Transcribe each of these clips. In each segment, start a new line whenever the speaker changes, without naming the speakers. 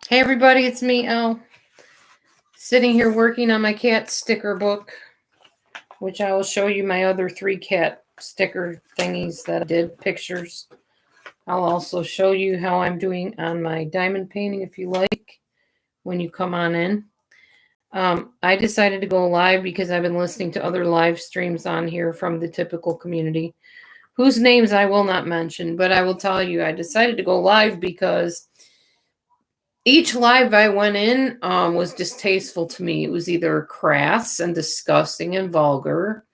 Hey everybody, it's me, Elle. Sitting here working on my cat sticker book, which I will show you my other 3 cat sticker thingies that I did, pictures. I'll also show you how I'm doing on my diamond painting if you like, when you come on in. I decided to go live because I've been listening to other live streams on here from the typical community, whose names I will not mention, but I will tell you I decided to go live because each live I went in was distasteful to me. It was either crass and disgusting and vulgar,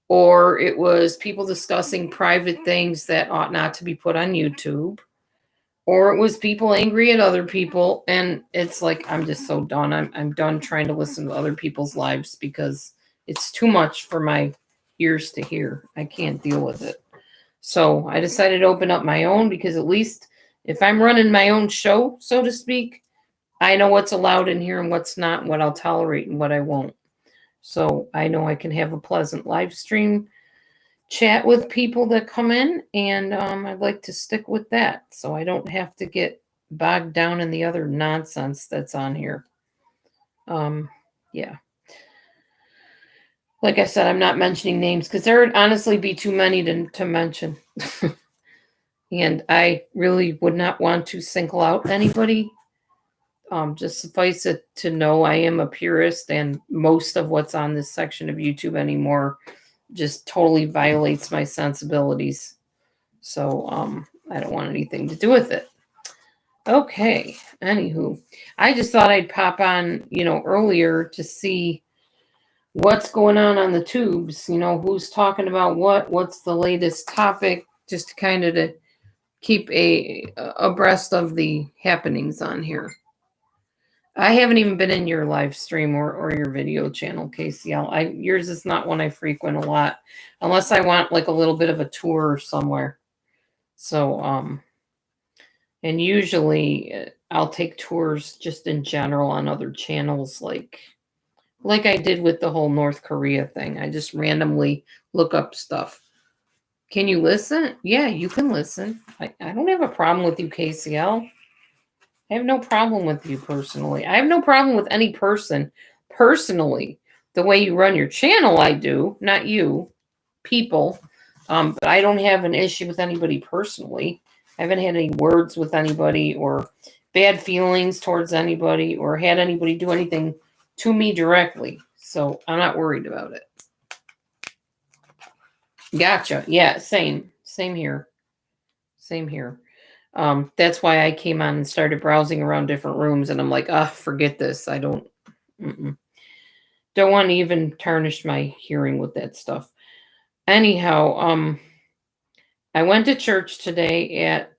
or it was people discussing private things that ought not to be put on YouTube, or it was people angry at other people. And it's like, I'm just so done. I'm done trying to listen to other people's lives because it's too much for my ears to hear. I can't deal with it. So I decided to open up my own because at least if I'm running my own show, so to speak, I know what's allowed in here and what's not, what I'll tolerate and what I won't. So I know I can have a pleasant live stream chat with people that come in, and I'd like to stick with that so I don't have to get bogged down in the other nonsense that's on here. Yeah. Like I said, I'm not mentioning names because there would honestly be too many to mention. And I really would not want to single out anybody. Just suffice it to know I am a purist, and most of what's on this section of YouTube anymore just totally violates my sensibilities. So I don't want anything to do with it. Okay, anywho, I just thought I'd pop on, earlier to see what's going on the tubes, who's talking about what's the latest topic, just to kind of to keep abreast of the happenings on here. I haven't even been in your live stream or your video channel, KCL. Yours is not one I frequent a lot, unless I want like a little bit of a tour somewhere. So, and usually I'll take tours just in general on other channels, like I did with the whole North Korea thing. I just randomly look up stuff. Can you listen? Yeah, you can listen. I don't have a problem with you, KCL. I have no problem with you personally. I have no problem with any person personally. The way you run your channel, I do, not you, people. But I don't have an issue with anybody personally. I haven't had any words with anybody or bad feelings towards anybody or had anybody do anything to me directly. So I'm not worried about it. Gotcha. Yeah, same. Same here. Same here. That's why I came on and started browsing around different rooms, and I'm like, forget this. I don't want to even tarnish my hearing with that stuff. Anyhow, I went to church today at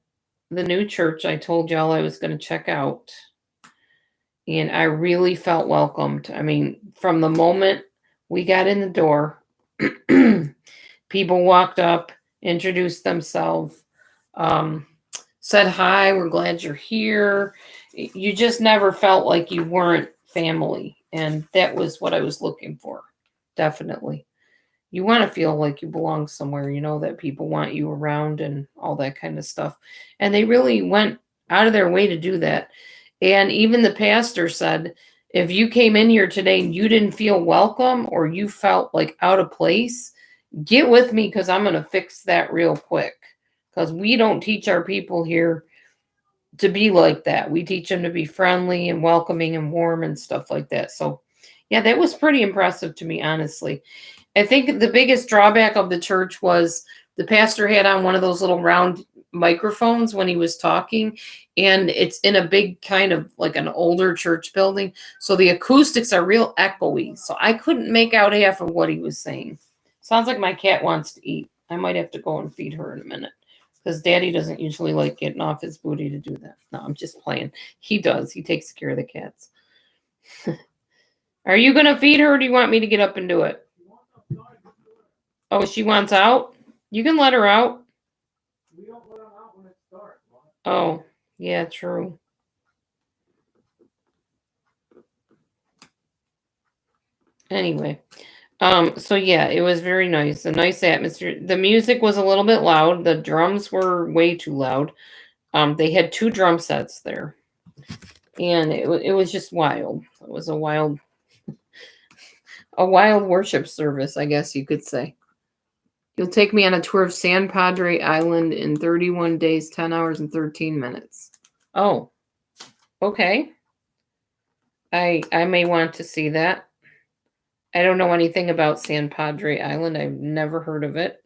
the new church I told y'all I was going to check out, and I really felt welcomed. I mean, from the moment we got in the door, people walked up, introduced themselves, said hi, we're glad you're here. You just never felt like you weren't family. And that was what I was looking for. Definitely. You want to feel like you belong somewhere, that people want you around and all that kind of stuff. And they really went out of their way to do that. And even the pastor said, if you came in here today and you didn't feel welcome or you felt like out of place, get with me because I'm going to fix that real quick. Because we don't teach our people here to be like that. We teach them to be friendly and welcoming and warm and stuff like that. So, yeah, that was pretty impressive to me, honestly. I think the biggest drawback of the church was the pastor had on one of those little round microphones when he was talking, and it's in a big kind of like an older church building. So the acoustics are real echoey. So I couldn't make out half of what he was saying. Sounds like my cat wants to eat. I might have to go and feed her in a minute. Because Daddy doesn't usually like getting off his booty to do that. No, I'm just playing. He does. He takes care of the cats. Are you going to feed her or do you want me to get up and do it? Oh, she wants out? You can let her out. We don't let them out when it starts. Oh, yeah, true. Anyway. So yeah, it was very nice. A nice atmosphere. The music was a little bit loud. The drums were way too loud. They had 2 drum sets there. And it was just wild. It was a wild worship service, I guess you could say. You'll take me on a tour of San Padre Island in 31 days, 10 hours, and 13 minutes. Oh, okay. I may want to see that. I don't know anything about San Padre Island. I've never heard of it.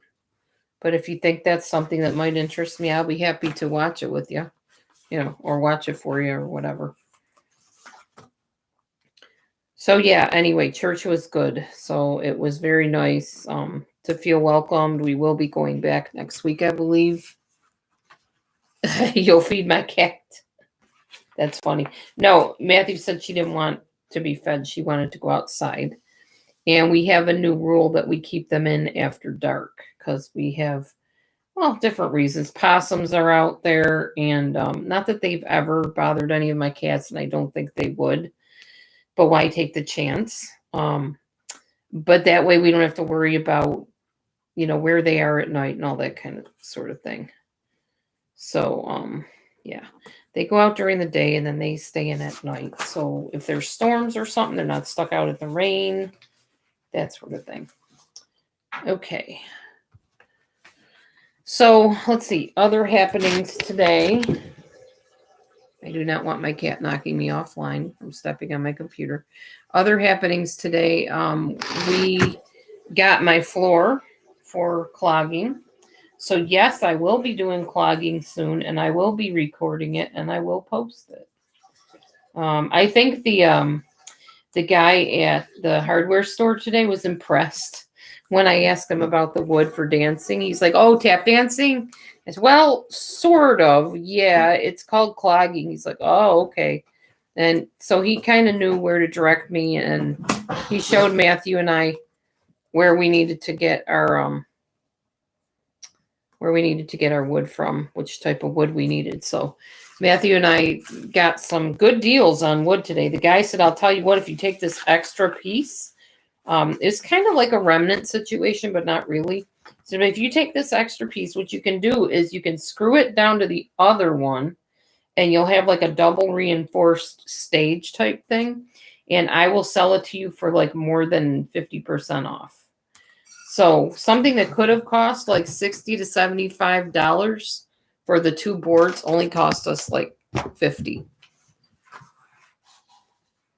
But if you think that's something that might interest me, I'll be happy to watch it with you, or watch it for you or whatever. So yeah, anyway, church was good. So it was very nice to feel welcomed. We will be going back next week, I believe. You'll feed my cat. That's funny. No, Matthew said she didn't want to be fed. She wanted to go outside. And we have a new rule that we keep them in after dark because we have, different reasons. Possums are out there, and not that they've ever bothered any of my cats, and I don't think they would. But why take the chance? But that way we don't have to worry about, where they are at night and all that kind of sort of thing. So, yeah, they go out during the day and then they stay in at night. So if there's storms or something, they're not stuck out in the rain, that sort of thing. Okay. So let's see, other happenings today. I do not want my cat knocking me offline from stepping on my computer. Other happenings today, we got my floor for clogging. So yes, I will be doing clogging soon, and I will be recording it, and I will post it. I think the guy at the hardware store today was impressed when I asked him about the wood for dancing. He's like, "Oh, tap dancing?" I said, "Well, sort of. Yeah, it's called clogging." He's like, "Oh, okay." And so he kind of knew where to direct me, and he showed Matthew and I where we needed to get our wood from, which type of wood we needed. So Matthew and I got some good deals on wood today. The guy said, "I'll tell you what, if you take this extra piece," it's kind of like a remnant situation, but not really. So if you take this extra piece, what you can do is you can screw it down to the other one, and you'll have like a double reinforced stage type thing. And I will sell it to you for like more than 50% off. So something that could have cost like $60 to $75 for the two boards only cost us like $50.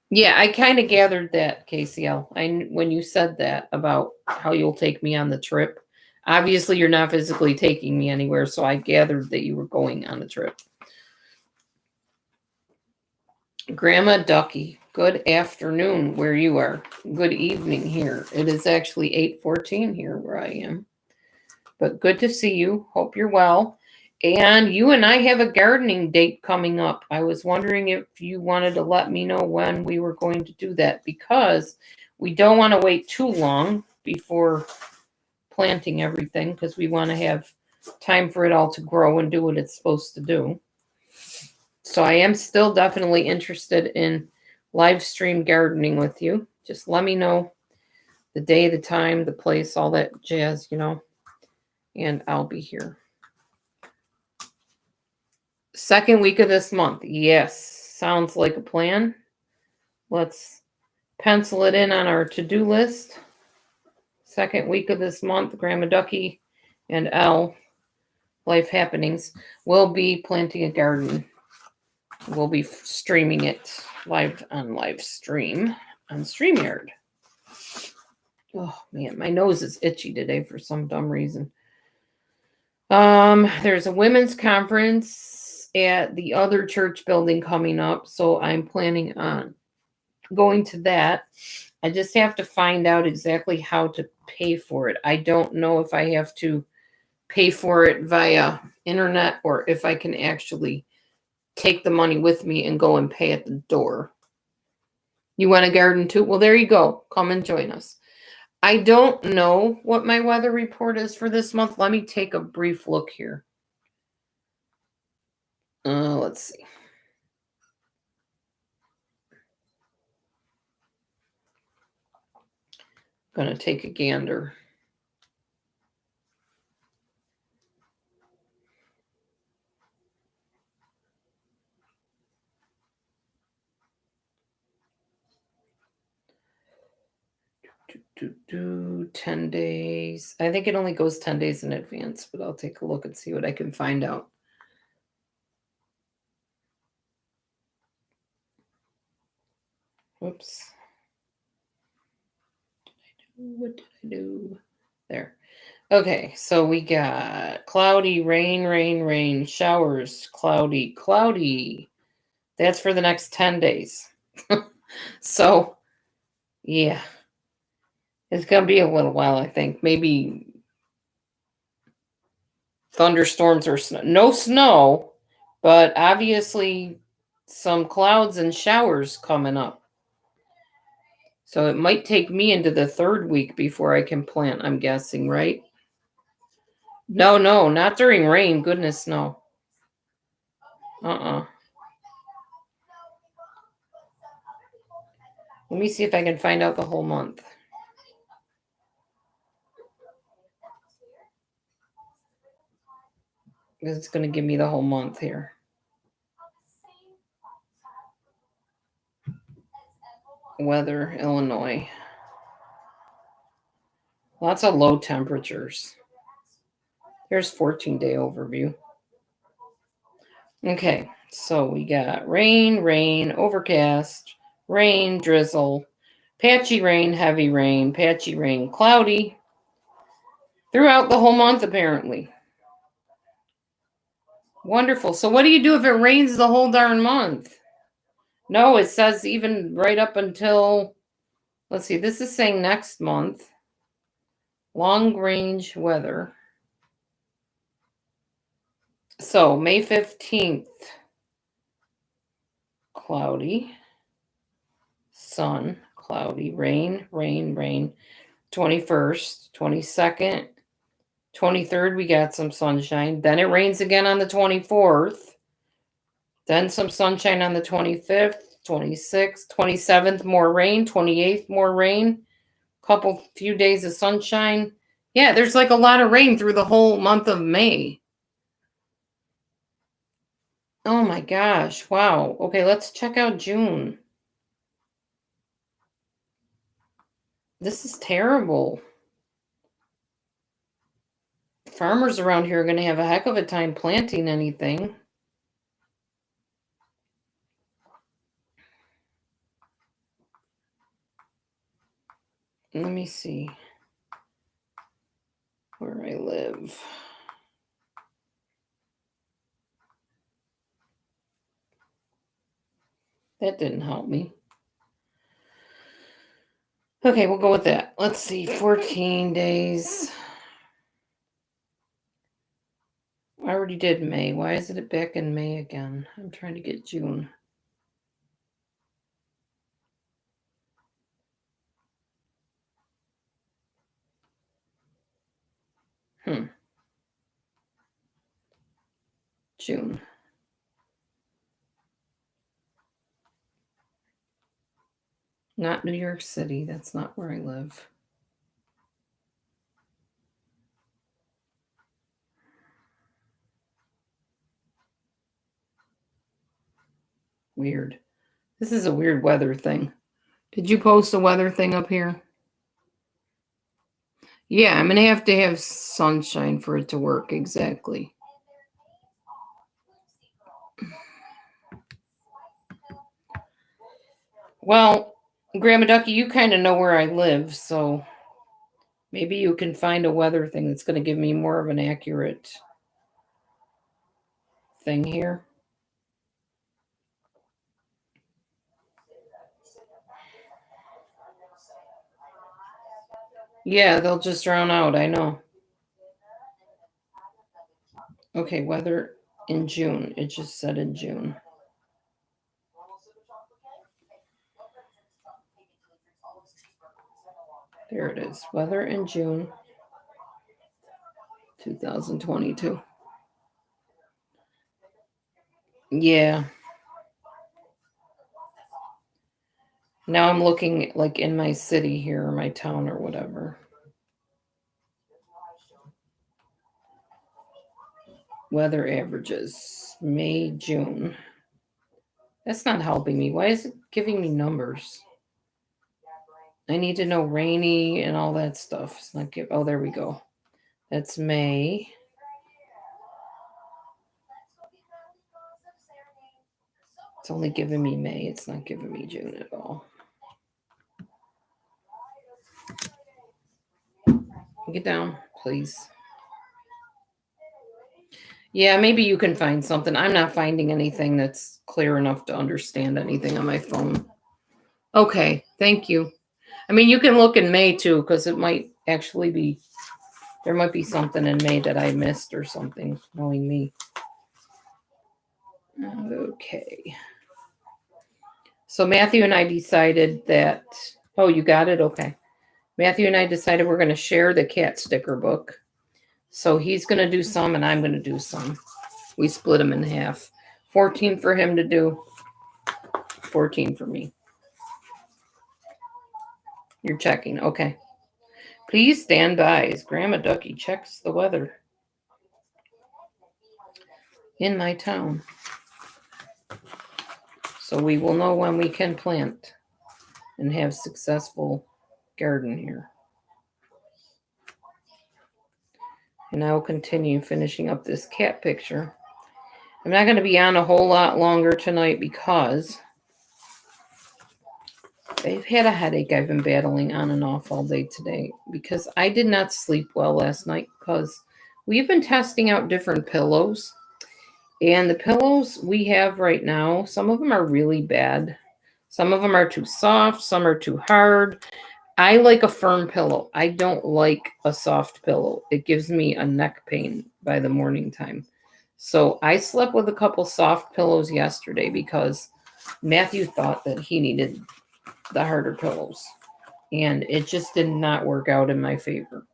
Yeah, I kind of gathered that, KCL. When you said that about how you'll take me on the trip. Obviously, you're not physically taking me anywhere, so I gathered that you were going on a trip. Grandma Ducky, good afternoon where you are. Good evening here. It is actually 8:14 here where I am. But good to see you. Hope you're well. And you and I have a gardening date coming up. I was wondering if you wanted to let me know when we were going to do that, because we don't want to wait too long before planting everything, because we want to have time for it all to grow and do what it's supposed to do. So I am still definitely interested in live stream gardening with you. Just let me know the day, the time, the place, all that jazz, and I'll be here. Second week of this month. Yes. Sounds like a plan. Let's pencil it in on our to-do list. Second week of this month, Grandma Ducky and Elle, Life Happenings, will be planting a garden. We'll be streaming it live on live stream on StreamYard. Oh man, my nose is itchy today for some dumb reason. There's a women's conference at the other church building coming up, so I'm planning on going to that. I just have to find out exactly how to pay for it. I don't know if I have to pay for it via internet or if I can actually take the money with me and go and pay at the door. You want a garden too? Well, there you go. Come and join us. I don't know what my weather report is for this month. Let me take a brief look here. Let's see. I'm going to take a gander. 10 days. I think it only goes 10 days in advance, but I'll take a look and see what I can find out. Whoops. What did I do? There. Okay, so we got cloudy, rain, showers, cloudy. That's for the next 10 days. So, yeah. It's going to be a little while, I think. Maybe thunderstorms or snow. No snow, but obviously some clouds and showers coming up. So it might take me into the third week before I can plant, I'm guessing, right? No, not during rain. Goodness, no. Let me see if I can find out the whole month. It's going to give me the whole month here. Weather, Illinois. Lots of low temperatures. Here's 14-day overview. Okay, so we got rain, overcast, rain, drizzle, patchy rain, heavy rain, patchy rain, cloudy. Throughout the whole month, apparently. Wonderful. So what do you do if it rains the whole darn month? No, it says even right up until, let's see, this is saying next month. Long range weather. So May 15th, cloudy, sun, cloudy, rain. 21st, 22nd, 23rd, we got some sunshine. Then it rains again on the 24th. Then some sunshine on the 25th, 26th, 27th, more rain, 28th, more rain. Few days of sunshine. Yeah, there's like a lot of rain through the whole month of May. Oh my gosh, wow. Okay, let's check out June. This is terrible. Farmers around here are going to have a heck of a time planting anything. Let me see where I live. That didn't help me. Okay, we'll go with that. Let's see, 14 days. I already did May. Why is it back in May again? I'm trying to get June. June. Not New York City. That's not where I live. Weird. This is a weird weather thing. Did you post a weather thing up here? Yeah, I'm going to have sunshine for it to work. Exactly. Well, Grandma Ducky, you kind of know where I live, so maybe you can find a weather thing that's going to give me more of an accurate thing here. Yeah, they'll just drown out, I know. Okay, weather in June. It just said in June. There it is. Weather in June 2022. Yeah. Now I'm looking like in my city here, or my town or whatever. Weather averages. May, June. That's not helping me. Why is it giving me numbers? I need to know rainy and all that stuff. It's not give. Oh, there we go. That's May. It's only giving me May. It's not giving me June at all. Get down, please. Yeah, maybe you can find something. I'm not finding anything that's clear enough to understand anything on my phone. Okay, thank you. I mean, you can look in May too, because it might actually be, there might be something in May that I missed or something, knowing me. Okay. So Matthew and I decided that, oh, you got it? Okay. Matthew and I decided we're going to share the cat sticker book. So he's going to do some and I'm going to do some. We split them in half. 14 for him to do, 14 for me. You're checking. Okay. Please stand by as Grandma Ducky checks the weather in my town. So we will know when we can plant and have successful garden here. And I will continue finishing up this cat picture. I'm not going to be on a whole lot longer tonight because I've had a headache I've been battling on and off all day today because I did not sleep well last night because we've been testing out different pillows. And the pillows we have right now, some of them are really bad. Some of them are too soft. Some are too hard. I like a firm pillow. I don't like a soft pillow. It gives me a neck pain by the morning time. So I slept with a couple soft pillows yesterday because Matthew thought that he needed the harder pillows. And it just did not work out in my favor.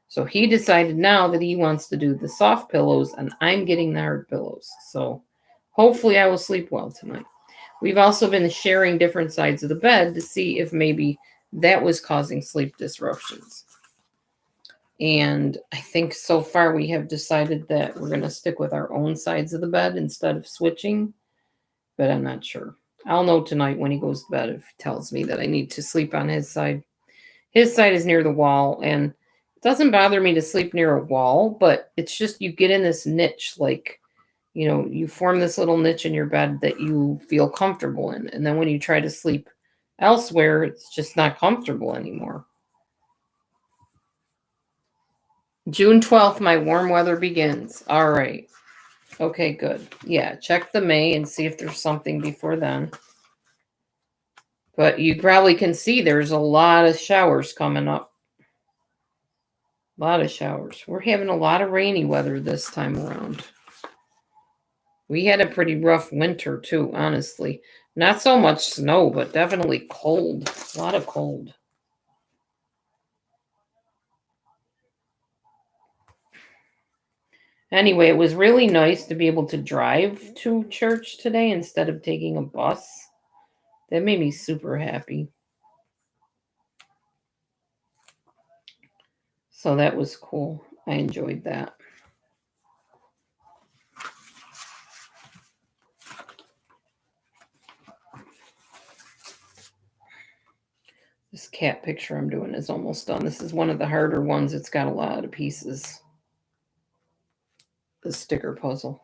So he decided now that he wants to do the soft pillows and I'm getting the hard pillows. So hopefully I will sleep well tonight. We've also been sharing different sides of the bed to see if maybe that was causing sleep disruptions. And I think so far we have decided that we're going to stick with our own sides of the bed instead of switching. But I'm not sure. I'll know tonight when he goes to bed if he tells me that I need to sleep on his side. His side is near the wall, and it doesn't bother me to sleep near a wall, but it's just you get in this niche, like, you know, you form this little niche in your bed that you feel comfortable in. And then when you try to sleep elsewhere, it's just not comfortable anymore. June 12th, my warm weather begins. All right. Okay, good. Yeah, check the May and see if there's something before then. But you probably can see there's a lot of showers coming up. A lot of showers. We're having a lot of rainy weather this time around. We had a pretty rough winter too, honestly. Not so much snow, but definitely cold. A lot of cold. Anyway, it was really nice to be able to drive to church today instead of taking a bus. That made me super happy. So that was cool. I enjoyed that. This cat picture I'm doing is almost done. This is one of the harder ones. It's got a lot of pieces. The sticker puzzle.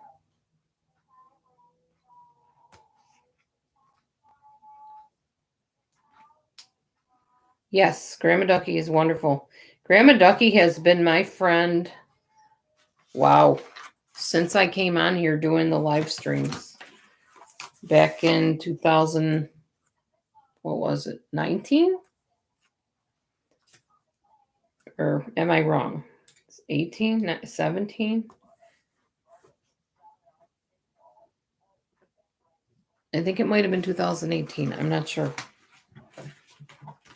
Yes, Grandma Ducky is wonderful. Grandma Ducky has been my friend, wow, since I came on here doing the live streams back in 2000, what was it, 19? Or am I wrong? 18, 17? I think it might have been 2018. I'm not sure.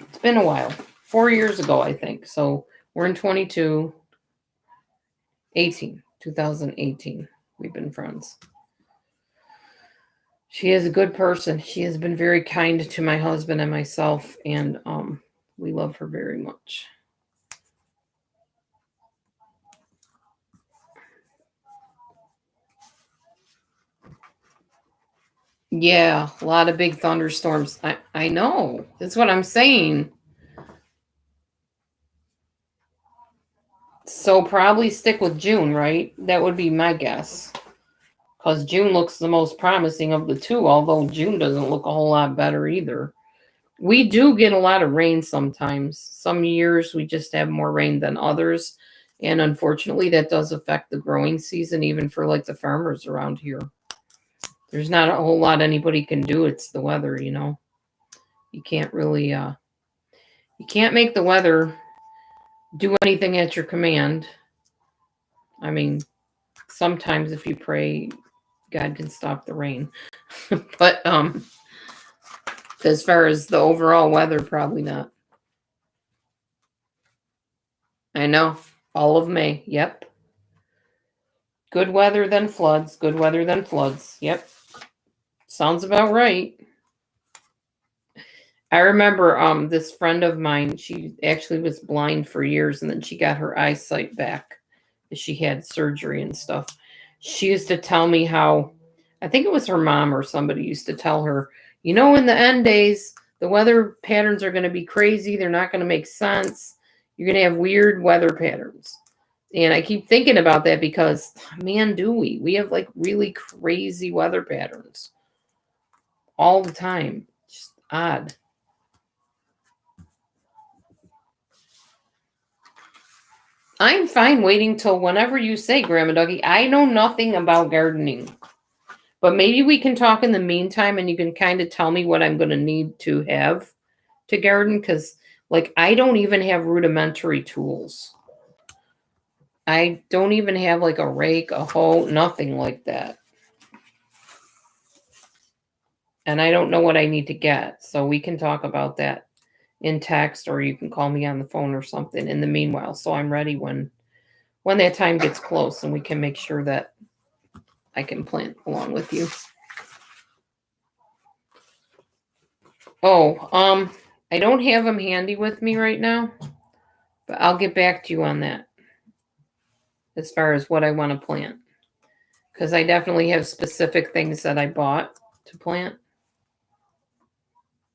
It's been a while. 4 years ago, I think. So we're in 2018. 2018. We've been friends. She is a good person. She has been very kind to my husband and myself, and we love her very much. Yeah, a lot of big thunderstorms. I know. That's what I'm saying. So probably stick with June, right? That would be my guess. Because June looks the most promising of the two, although June doesn't look a whole lot better either. We do get a lot of rain sometimes. Some years we just have more rain than others. And unfortunately, that does affect the growing season, even for like the farmers around here. There's not a whole lot anybody can do. It's the weather, you know. You can't really, you can't make the weather do anything at your command. I mean, sometimes if you pray, God can stop the rain. But as far as the overall weather, probably not. I know. All of May. Yep. Good weather, then floods. Good weather, then floods. Yep. Sounds about right. I remember this friend of mine, she actually was blind for years and then she got her eyesight back. She had surgery and stuff. She used to tell me how, I think it was her mom or somebody used to tell her, you know, in the end days, the weather patterns are going to be crazy. They're not going to make sense. You're going to have weird weather patterns. And I keep thinking about that because, man, do we? We have like really crazy weather patterns all the time. Just odd. I'm fine waiting till whenever you say, Grandma Dougie. I know nothing about gardening. But maybe we can talk in the meantime and you can kind of tell me what I'm going to need to have to garden. Because, like, I don't even have rudimentary tools. I don't even have, like, a rake, a hoe, nothing like that. And I don't know what I need to get. So we can talk about that in text or you can call me on the phone or something in the meanwhile. So I'm ready when that time gets close and we can make sure that I can plant along with you. Oh, I don't have them handy with me right now, but I'll get back to you on that as far as what I want to plant. Because I definitely have specific things that I bought to plant.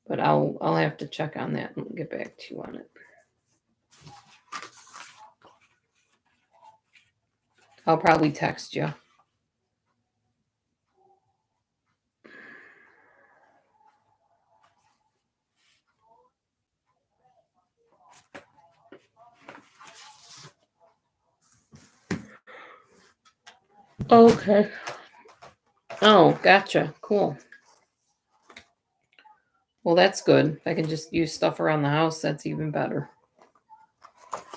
But I'll have to check on that and get back to you on it. I'll probably text you. Okay. Oh, gotcha. Cool. Well, that's good. If I can just use stuff around the house, that's even better.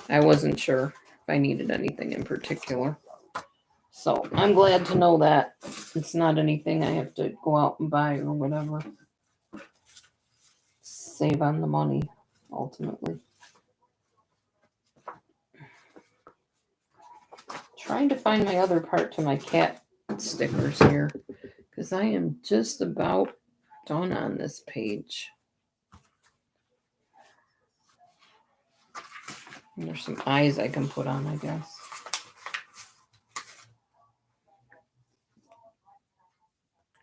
I wasn't sure if I needed anything in particular. So I'm glad to know that it's not anything I have to go out and buy or whatever. Save on the money, ultimately. Trying to find my other part to my cat stickers here because I am just about done on this page. And there's some eyes I can put on, I guess.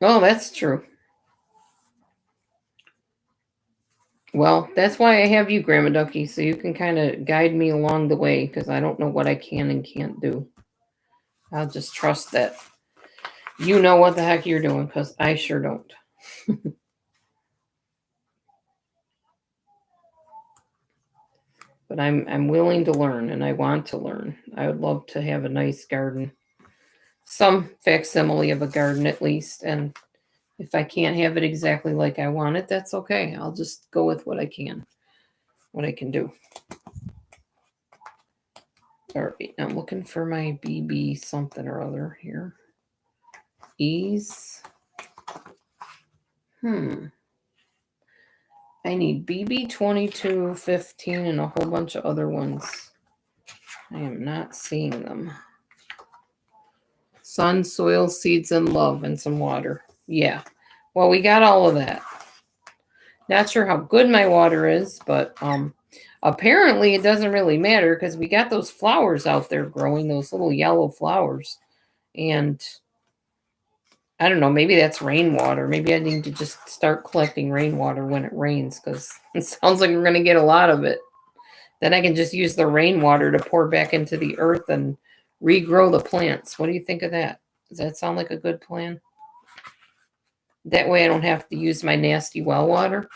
Oh, that's true. Well, that's why I have you, Grandma Ducky, so you can kind of guide me along the way because I don't know what I can and can't do. I'll just trust that you know what the heck you're doing because I sure don't. But I'm willing to learn and I want to learn. I would love to have a nice garden. Some facsimile of a garden at least. And if I can't have it exactly like I want it, that's okay. I'll just go with what I can do. All right, I'm looking for my BB something or other here. Ease. I need BB 2215 and a whole bunch of other ones. I am not seeing them. Sun, soil, seeds, and love, and some water. Yeah. Well, we got all of that. Not sure how good my water is, but apparently it doesn't really matter because we got those flowers out there growing, those little yellow flowers. And I don't know, maybe that's rainwater. Maybe I need to just start collecting rainwater when it rains because it sounds like we're going to get a lot of it. Then I can just use the rainwater to pour back into the earth and regrow the plants. What do you think of that? Does that sound like a good plan? That way I don't have to use my nasty well water.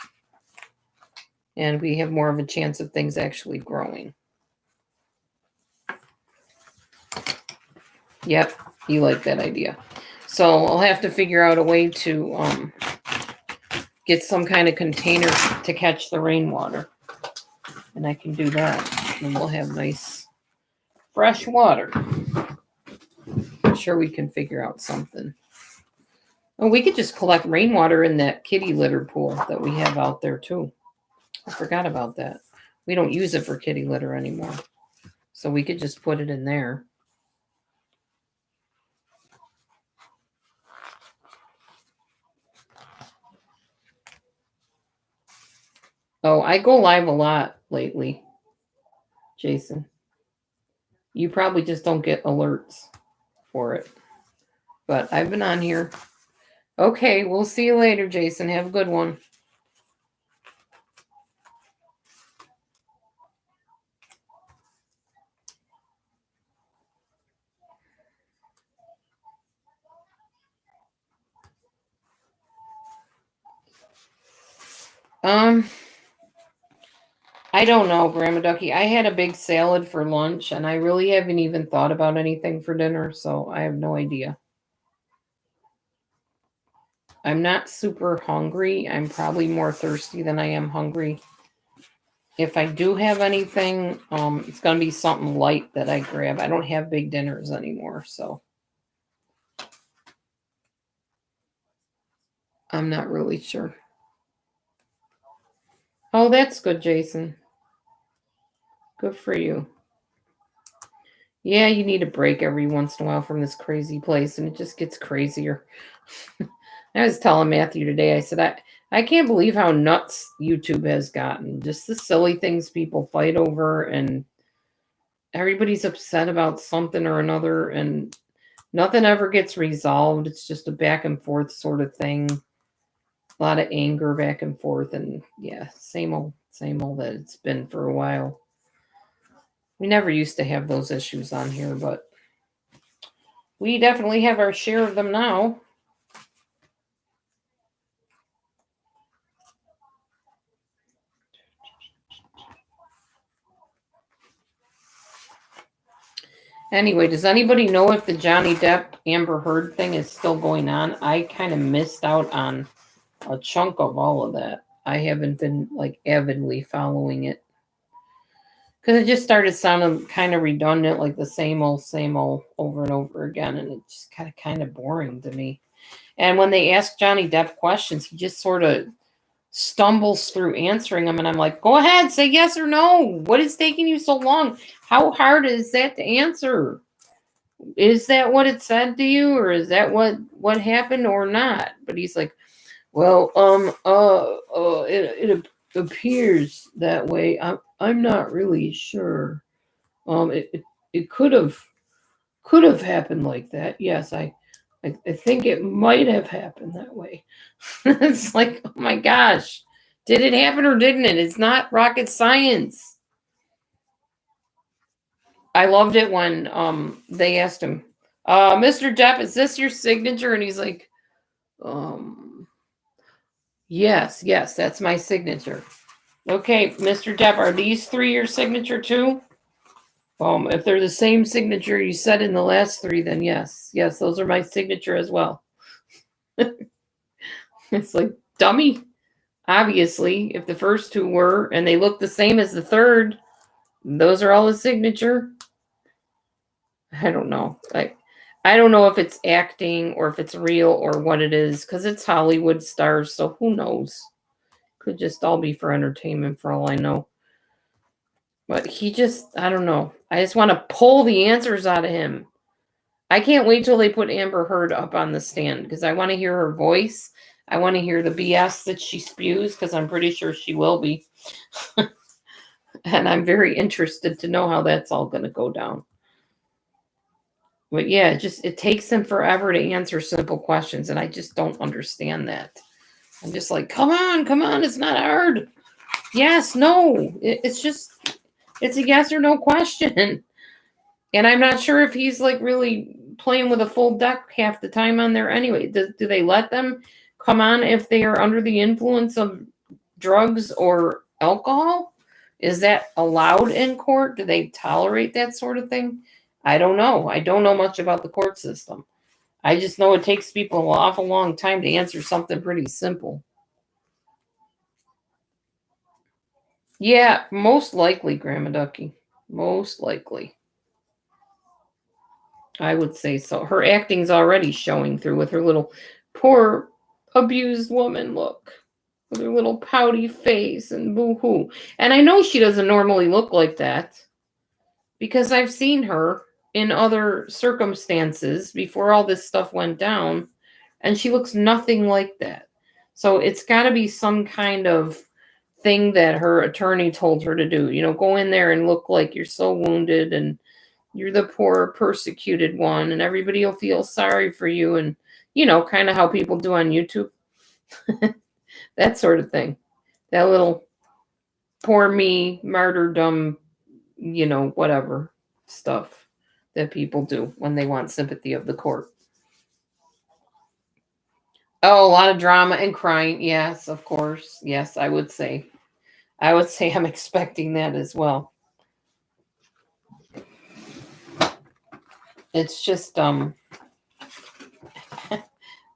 And we have more of a chance of things actually growing. Yep, you like that idea. So I'll have to figure out a way to get some kind of container to catch the rainwater. And I can do that. And we'll have nice fresh water. I'm sure we can figure out something. Oh, we could just collect rainwater in that kitty litter pool that we have out there too. I forgot about that. We don't use it for kitty litter anymore. So we could just put it in there. Oh, I go live a lot lately, Jason. You probably just don't get alerts for it. But I've been on here. Okay, we'll see you later, Jason. Have a good one. I don't know, Grandma Ducky. I had a big salad for lunch, and I really haven't even thought about anything for dinner, so I have no idea. I'm not super hungry. I'm probably more thirsty than I am hungry. If I do have anything, it's going to be something light that I grab. I don't have big dinners anymore, so I'm not really sure. Oh, that's good, Jason. Good for you. Yeah, you need a break every once in a while from this crazy place, and it just gets crazier. I was telling Matthew today, I said, I can't believe how nuts YouTube has gotten. Just the silly things people fight over, and everybody's upset about something or another, and nothing ever gets resolved. It's just a back and forth sort of thing. A lot of anger back and forth, and yeah, same old that it's been for a while. We never used to have those issues on here, but we definitely have our share of them now. Anyway, does anybody know if the Johnny Depp Amber Heard thing is still going on? I kind of missed out on a chunk of all of that. I haven't been like avidly following it because it just started sounding kind of redundant, like the same old over and over again, and it's kind of boring to me. And when they ask Johnny Depp questions, he just sort of stumbles through answering them, and I'm like, go ahead, say yes or no. What is taking you so long? How hard is that to answer? Is that what it said to you, or is that what happened or not? But he's like, well, it appears that way. I'm not really sure. It could have happened like that. Yes, I think it might have happened that way. It's like, oh my gosh, did it happen or didn't it? It's not rocket science. I loved it when they asked him, Mr. Depp, is this your signature? And he's like, yes, that's my signature. Okay, Mr. Depp, are these three your signature too? If they're the same signature you said in the last three, then yes, those are my signature as well. It's like, dummy. Obviously, if the first two were, and they look the same as the third, those are all his signature. I don't know. I don't know if it's acting or if it's real or what it is, because it's Hollywood stars, so who knows? Could just all be for entertainment for all I know. But he just, I don't know. I just want to pull the answers out of him. I can't wait till they put Amber Heard up on the stand because I want to hear her voice. I want to hear the BS that she spews because I'm pretty sure she will be. And I'm very interested to know how that's all going to go down. But yeah, it takes them forever to answer simple questions. And I just don't understand that. I'm just like, come on, it's not hard. Yes, no, it's It's a yes or no question. And I'm not sure if he's like really playing with a full deck half the time on there anyway. Do they let them come on if they are under the influence of drugs or alcohol? Is that allowed in court? Do they tolerate that sort of thing? I don't know. I don't know much about the court system. I just know it takes people an awful long time to answer something pretty simple. Yeah, most likely, Grandma Ducky. Most likely. I would say so. Her acting's already showing through with her little poor abused woman look. With her little pouty face and boo-hoo. And I know she doesn't normally look like that because I've seen her in other circumstances before all this stuff went down, and she looks nothing like that. So it's got to be some kind of thing that her attorney told her to do. You know, go in there and look like you're so wounded and you're the poor persecuted one and everybody will feel sorry for you, and you know, kind of how people do on YouTube. That sort of thing. That little poor me martyrdom, you know, whatever stuff that people do when they want sympathy of the court. Oh, a lot of drama and crying. Yes, of course. Yes, I would say I'm expecting that as well. It's just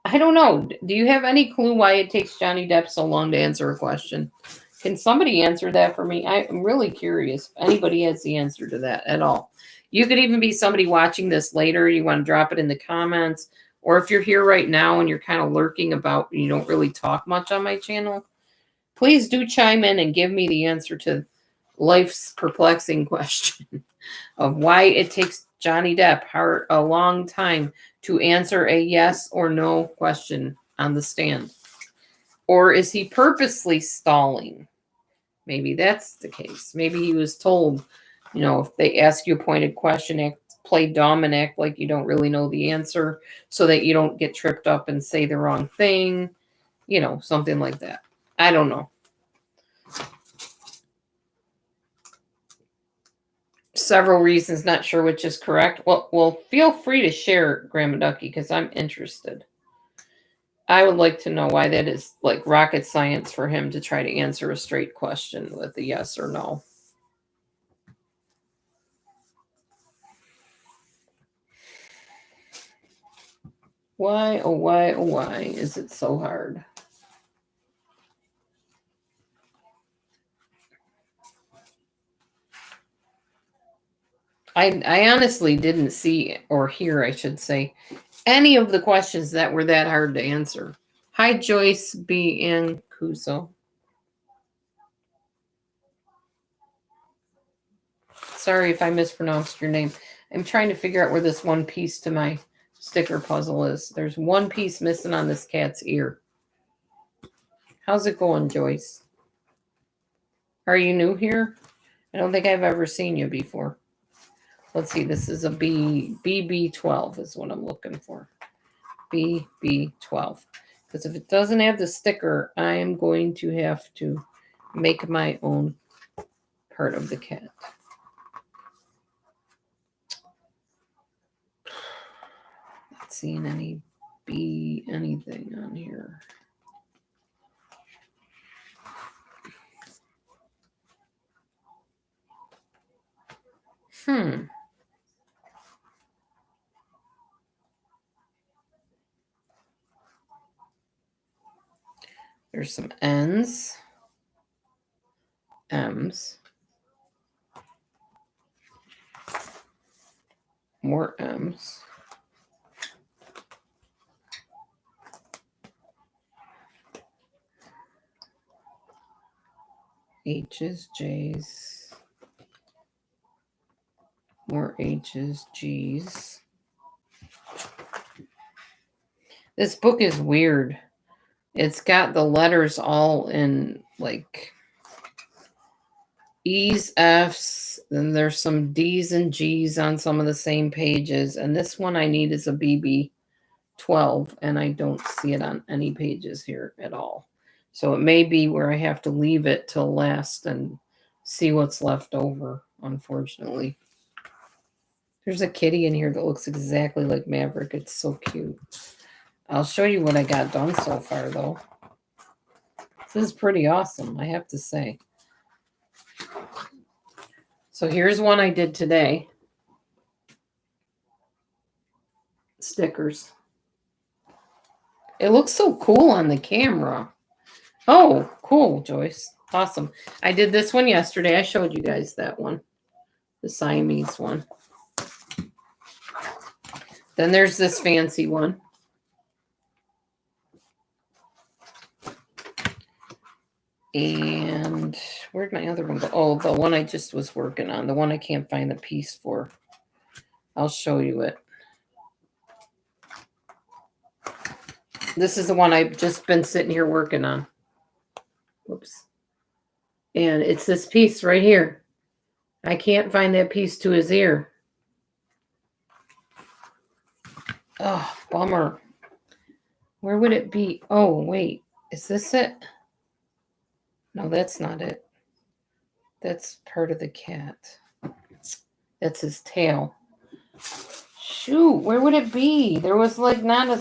I don't know. Do you have any clue why it takes Johnny Depp so long to answer a question? Can somebody answer that for me? I'm really curious if anybody has the answer to that at all. You could even be somebody watching this later. You want to drop it in the comments. Or if you're here right now and you're kind of lurking about, you don't really talk much on my channel, please do chime in and give me the answer to life's perplexing question of why it takes Johnny Depp a long time to answer a yes or no question on the stand. Or is he purposely stalling? Maybe that's the case. Maybe he was told, you know, if they ask you a pointed question, play dumb and act like you don't really know the answer so that you don't get tripped up and say the wrong thing. You know, something like that. I don't know. Several reasons, not sure which is correct. Well, feel free to share, Grandma Ducky, because I'm interested. I would like to know why that is like rocket science for him to try to answer a straight question with a yes or no. Why, oh why, oh why is it so hard? I honestly didn't see or hear, I should say, any of the questions that were that hard to answer. Hi, Joyce B. and Kuso. Sorry if I mispronounced your name. I'm trying to figure out where this one piece to my sticker puzzle is. There's one piece missing on this cat's ear. How's it going, Joyce? Are you new here? I don't think I've ever seen you before. Let's see, this is a BB12 is what I'm looking for. BB12. Because if it doesn't have the sticker, I am going to have to make my own part of the cat. Not seeing any anything on here. There's some N's, M's, more M's, H's, J's, more H's, G's. This book is weird. It's got the letters all in like E's, F's, then there's some D's and G's on some of the same pages. And this one I need is a BB12, and I don't see it on any pages here at all. So it may be where I have to leave it till last and see what's left over. unfortunately. There's a kitty in here that looks exactly like Maverick. It's so cute. I'll show you what I got done so far, though. This is pretty awesome, I have to say. So here's one I did today. Stickers. It looks so cool on the camera. Oh, cool, Joyce. Awesome. I did this one yesterday. I showed you guys that one. The Siamese one. Then there's this fancy one. And where'd my other one go? Oh, the one I just was working on. The one I can't find the piece for. I'll show you it. This is the one I've just been sitting here working on. Whoops. And it's this piece right here. I can't find that piece to his ear. Oh, bummer. Where would it be? Oh, wait. Is this it? No, that's not it. That's part of the cat. That's his tail. Shoot, where would it be? There was like not a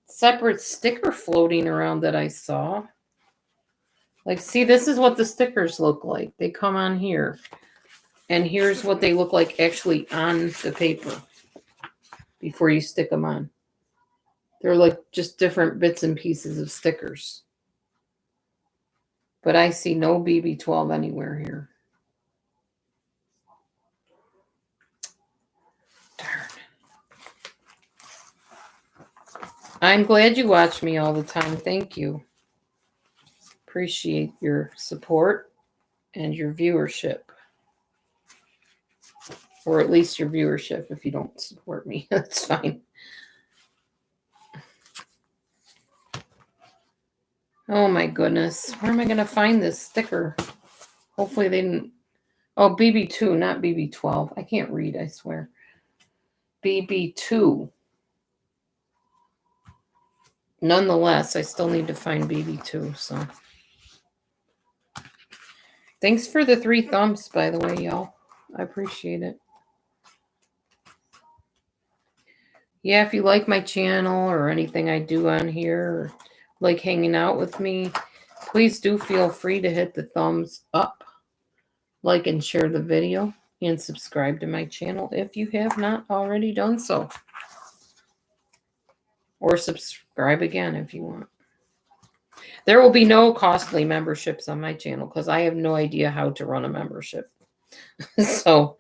separate sticker floating around that I saw. Like, see, this is what the stickers look like. They come on here. And here's what they look like actually on the paper before you stick them on. They're like just different bits and pieces of stickers. But I see no BB12 anywhere here. Darn. I'm glad you watch me all the time. Thank you. Appreciate your support and your viewership. Or at least your viewership. If you don't support me, that's fine. Oh my goodness. Where am I going to find this sticker? Hopefully they didn't. Oh, BB2, not BB12. I can't read, I swear. BB2. Nonetheless, I still need to find BB2, so. Thanks for the 3 thumbs, by the way, y'all. I appreciate it. Yeah, if you like my channel or anything I do on here, or like hanging out with me, please do feel free to hit the thumbs up, like and share the video, and subscribe to my channel if you have not already done so. Or subscribe again if you want. There will be no costly memberships on my channel because I have no idea how to run a membership. So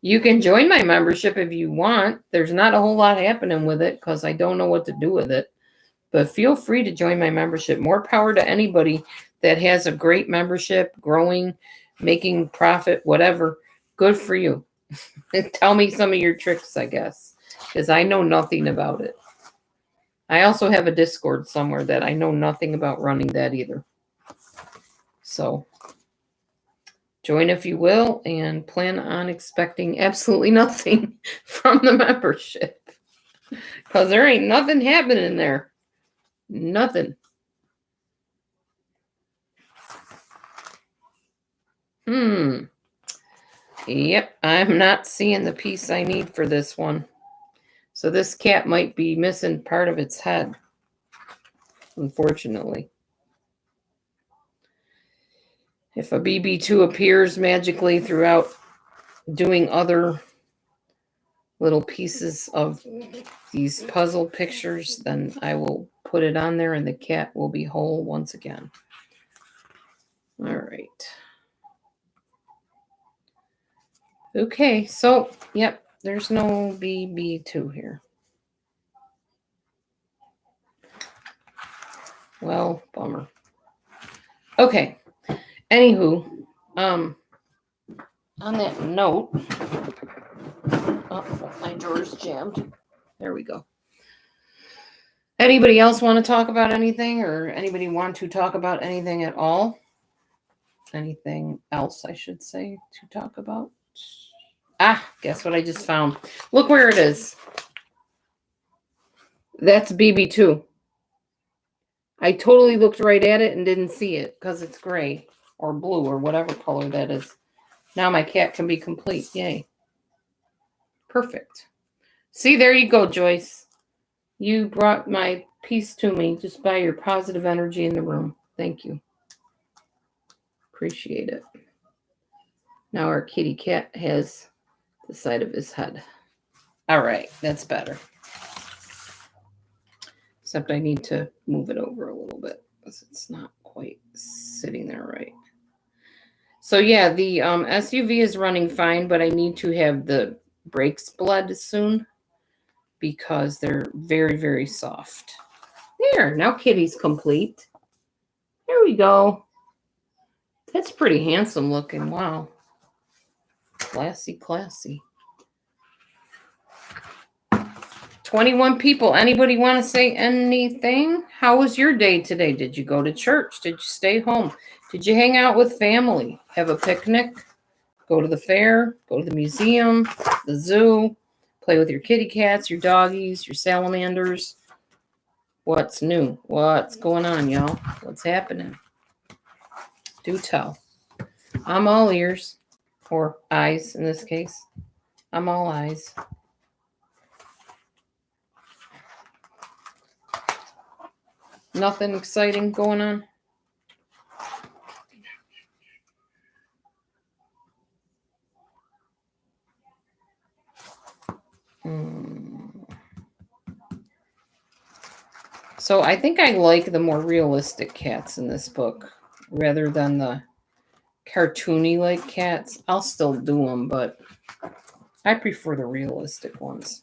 you can join my membership if you want. There's not a whole lot happening with it because I don't know what to do with it. But feel free to join my membership. More power to anybody that has a great membership, growing, making profit, whatever. Good for you. Tell me some of your tricks, I guess, because I know nothing about it. I also have a Discord somewhere that I know nothing about running that either. So join if you will and plan on expecting absolutely nothing from the membership. Because there ain't nothing happening there. Nothing. Yep, I'm not seeing the piece I need for this one. So this cat might be missing part of its head, unfortunately. If a BB2 appears magically throughout doing other little pieces of these puzzle pictures, then I will put it on there and the cat will be whole once again. All right. Okay, so, yep, there's no BB2 here. Well, bummer. Okay. Anywho, on that note, oh, my drawer's jammed. There we go. Anybody else want to talk about anything, or anybody want to talk about anything at all? Anything else, I should say, to talk about? Guess what I just found? Look where it is. That's BB2. I totally looked right at it and didn't see it because it's gray or blue or whatever color that is. Now my cat can be complete. Yay. Perfect. See, there you go, Joyce. You brought my peace to me just by your positive energy in the room. Thank you. Appreciate it. Now our kitty cat has the side of his head. All right, that's better. Except I need to move it over a little bit because it's not quite sitting there right. So yeah, the SUV is running fine, but I need to have the brakes bled soon because they're very, very soft. There, now Kitty's complete. There we go. That's pretty handsome looking. Wow. Classy, classy. 21 people. Anybody want to say anything? How was your day today? Did you go to church? Did you stay home? Did you hang out with family? Have a picnic? Go to the fair? Go to the museum? The zoo? Play with your kitty cats, your doggies, your salamanders? What's new? What's going on, y'all? What's happening? Do tell. I'm all ears. Or eyes in this case. I'm all eyes. Nothing exciting going on? So I think I like the more realistic cats in this book rather than the cartoony like cats. I'll still do them, but I prefer the realistic ones.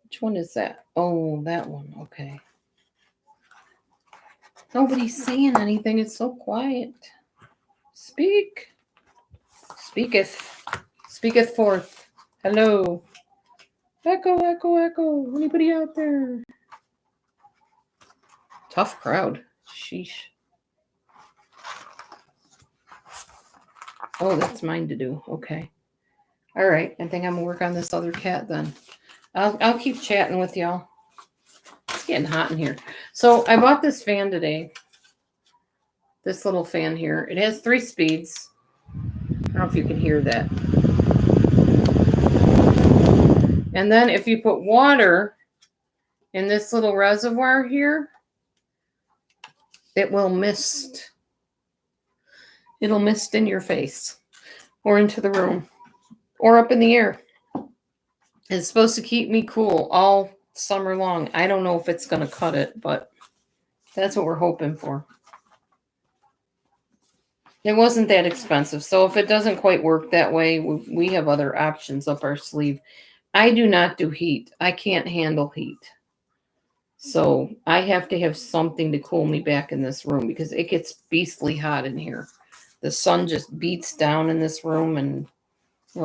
Which one is that? Oh, that one. Okay. Nobody's saying anything. It's so quiet. Speak. Speaketh forth. Hello. Echo, echo, echo. Anybody out there? Tough crowd. Sheesh. Oh, that's mine to do. Okay. All right. I think I'm gonna work on this other cat then. I'll keep chatting with y'all. It's getting hot in here. So I bought this fan today. This little fan here. It has 3 speeds. I don't know if you can hear that. And then if you put water in this little reservoir here, it will mist. It'll mist in your face or into the room or up in the air. It's supposed to keep me cool all summer long. I don't know if it's going to cut it, but that's what we're hoping for. It wasn't that expensive. So if it doesn't quite work that way, we have other options up our sleeve. I do not do heat. I can't handle heat. So I have to have something to cool me back in this room because it gets beastly hot in here. The sun just beats down in this room, and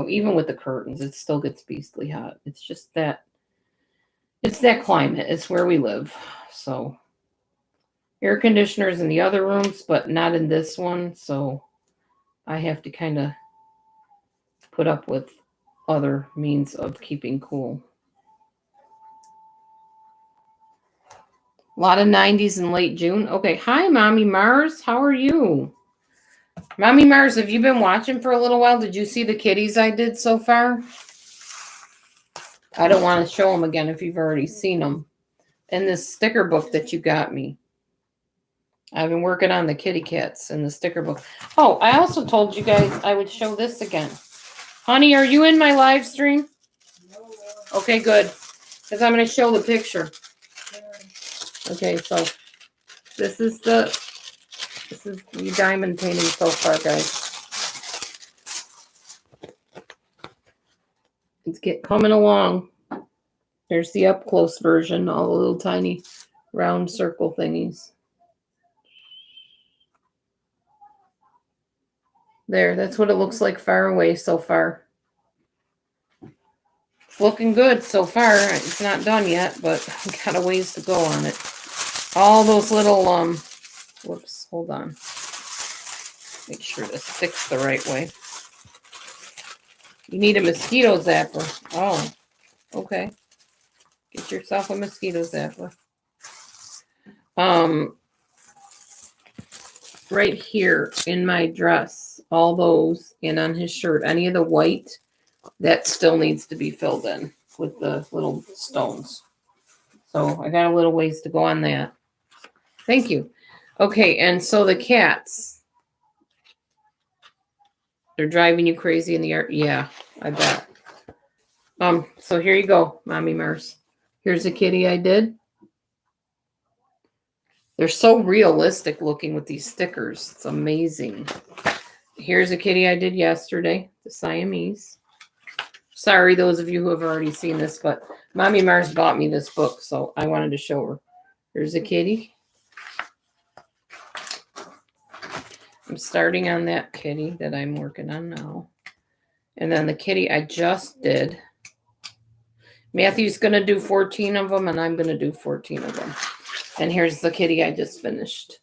even with the curtains, it still gets beastly hot. It's just that, it's that climate. It's where we live. So air conditioners in the other rooms, but not in this one. So I have to kind of put up with other means of keeping cool. A lot of 90s in late June. Okay. Hi, Mommy Mars. How are you? Mommy Mars, have you been watching for a little while? Did you see the kitties I did so far? I don't want to show them again if you've already seen them. In this sticker book that you got me. I've been working on the kitty cats in the sticker book. Oh, I also told you guys I would show this again. Honey, are you in my live stream? Okay, good. Because I'm going to show the picture. Okay, so this is the diamond painting so far, guys. It's coming along. There's the up close version, all the little tiny round circle thingies. There, that's what it looks like far away so far. It's looking good so far. It's not done yet, but I've got a ways to go on it. All those little, whoops, hold on. Make sure this sticks the right way. You need a mosquito zapper. Oh, okay. Get yourself a mosquito zapper. right here in my dress, all those, and on his shirt, any of the white, that still needs to be filled in with the little stones. So I got a little ways to go on that. Thank you. Okay, and so the cats, they're driving you crazy in the yard. Yeah, I bet. So here you go, Mommy Mars. Here's a kitty I did. They're so realistic looking with these stickers. It's amazing. Here's a kitty I did yesterday, the Siamese. Sorry, those of you who have already seen this, but Mommy Mars bought me this book, so I wanted to show her. Here's a kitty. I'm starting on that kitty that I'm working on now. And then the kitty I just did. Matthew's going to do 14 of them, and I'm going to do 14 of them. And here's the kitty I just finished.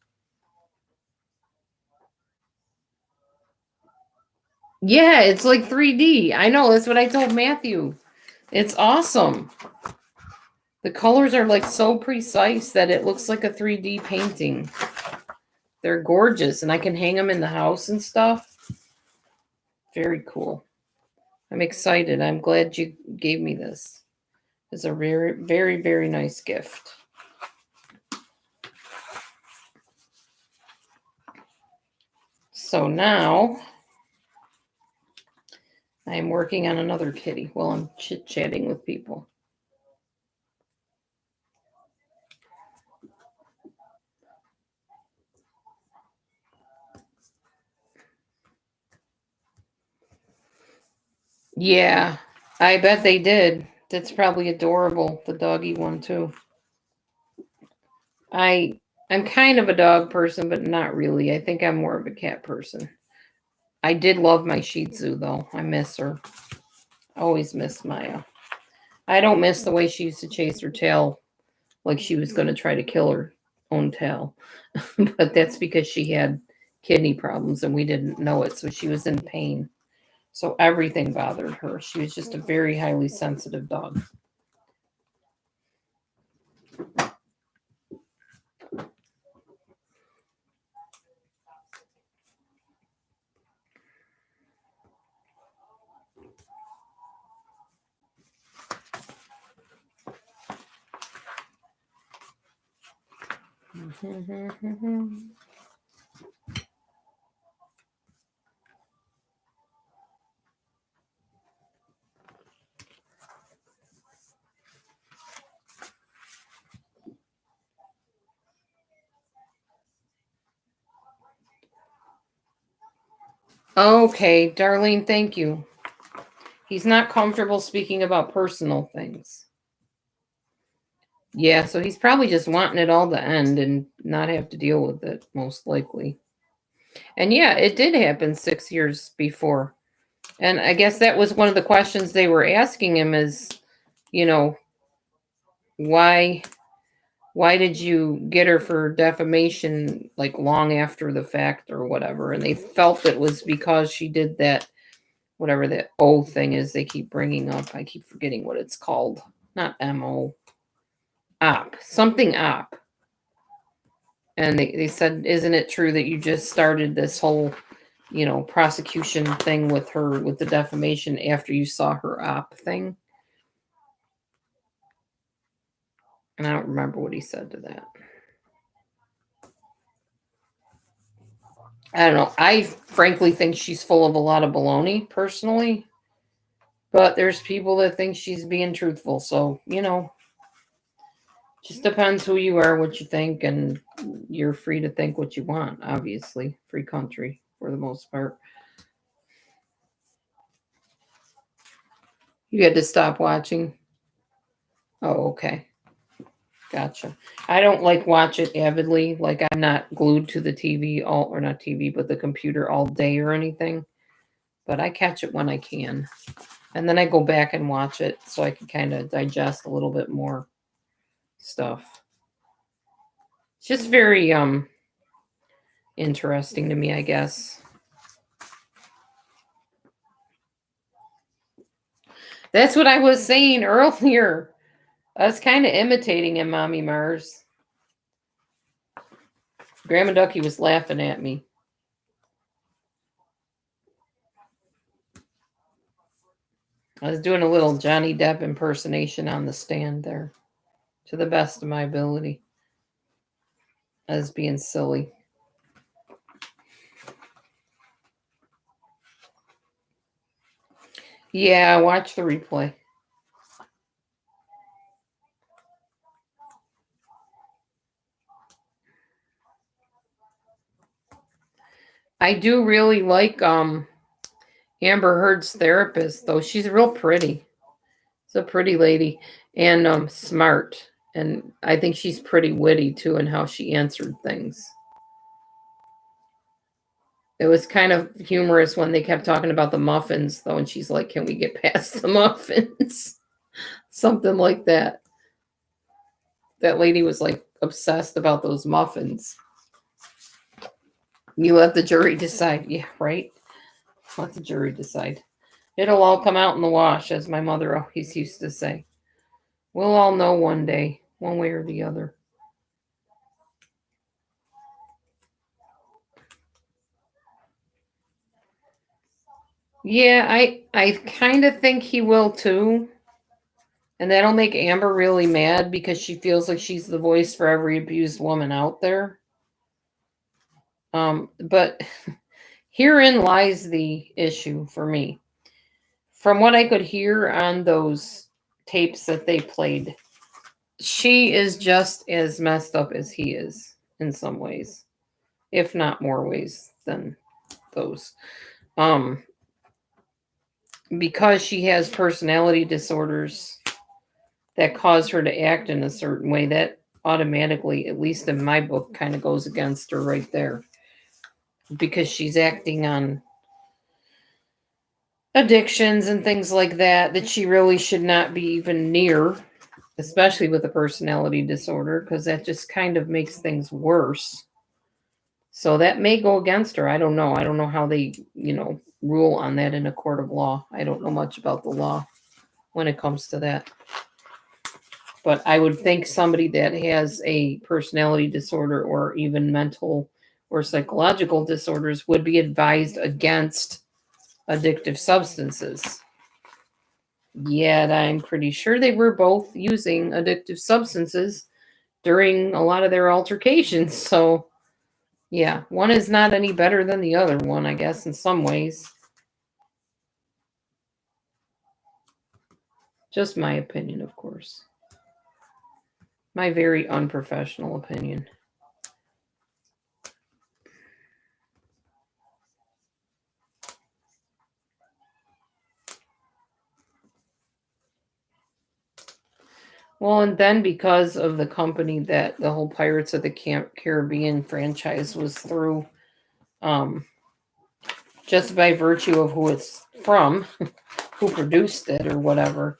Yeah, it's like 3D. I know, that's what I told Matthew. It's awesome. The colors are like so precise that it looks like a 3D painting. They're gorgeous, and I can hang them in the house and stuff. Very cool. I'm excited. I'm glad you gave me this. It's a very, very, very nice gift. So now I'm working on another kitty while I'm chit-chatting with people. Yeah, I bet they did. That's probably adorable, the doggy one too. I'm kind of a dog person, but not really. I think I'm more of a cat person. I did love my Shih Tzu, though. I miss her. Always miss Maya. I don't miss the way she used to chase her tail like she was going to try to kill her own tail. But that's because she had kidney problems and we didn't know it, so she was in pain. So everything bothered her. She was just a very highly sensitive dog. Okay, Darlene, thank you. He's not comfortable speaking about personal things. Yeah, so he's probably just wanting it all to end and not have to deal with it, most likely. And yeah, it did happen 6 years before. And I guess that was one of the questions they were asking him is, you know, why did you get her for defamation like long after the fact or whatever? And they felt it was because she did that, whatever that O thing is they keep bringing up. I keep forgetting what it's called. Not MO. Something op. And they said, isn't it true that you just started this whole, prosecution thing with her, with the defamation after you saw her op thing? And I don't remember what he said to that. I don't know. I frankly think she's full of a lot of baloney, personally. But there's people that think she's being truthful. So, just depends who you are, what you think, and you're free to think what you want, obviously. Free country, for the most part. You had to stop watching? Oh, okay. Gotcha. I don't watch it avidly. I'm not glued to the TV or not TV, but the computer all day or anything. But I catch it when I can. And then I go back and watch it so I can kind of digest a little bit more stuff. It's just very interesting to me, I guess. That's what I was saying earlier. I was kind of imitating him, Mommy Mars. Grandma Ducky was laughing at me. I was doing a little Johnny Depp impersonation on the stand there, to the best of my ability. I was being silly. Yeah, watch the replay. I do really like Amber Heard's therapist, though. She's real pretty. She's a pretty lady and smart. And I think she's pretty witty, too, in how she answered things. It was kind of humorous when they kept talking about the muffins, though, and she's like, can we get past the muffins? Something like that. That lady was like obsessed about those muffins. You let the jury decide. Yeah, right? Let the jury decide. It'll all come out in the wash, as my mother always used to say. We'll all know one day, one way or the other. Yeah, I kind of think he will too. And that'll make Amber really mad because she feels like she's the voice for every abused woman out there. But herein lies the issue for me. From what I could hear on those tapes that they played, she is just as messed up as he is in some ways, if not more ways than those. Because she has personality disorders that cause her to act in a certain way, that automatically, at least in my book, kind of goes against her right there. Because she's acting on addictions and things like that she really should not be even near, especially with a personality disorder, because that just kind of makes things worse. So that may go against her. I don't know. I don't know how they, rule on that in a court of law. I don't know much about the law when it comes to that. But I would think somebody that has a personality disorder or even mental or psychological disorders would be advised against addictive substances. Yet I'm pretty sure they were both using addictive substances during a lot of their altercations. So, yeah, one is not any better than the other one, I guess, in some ways. Just my opinion, of course. My very unprofessional opinion. Well, and then because of the company that the whole Pirates of the Caribbean franchise was through, just by virtue of who it's from, who produced it or whatever,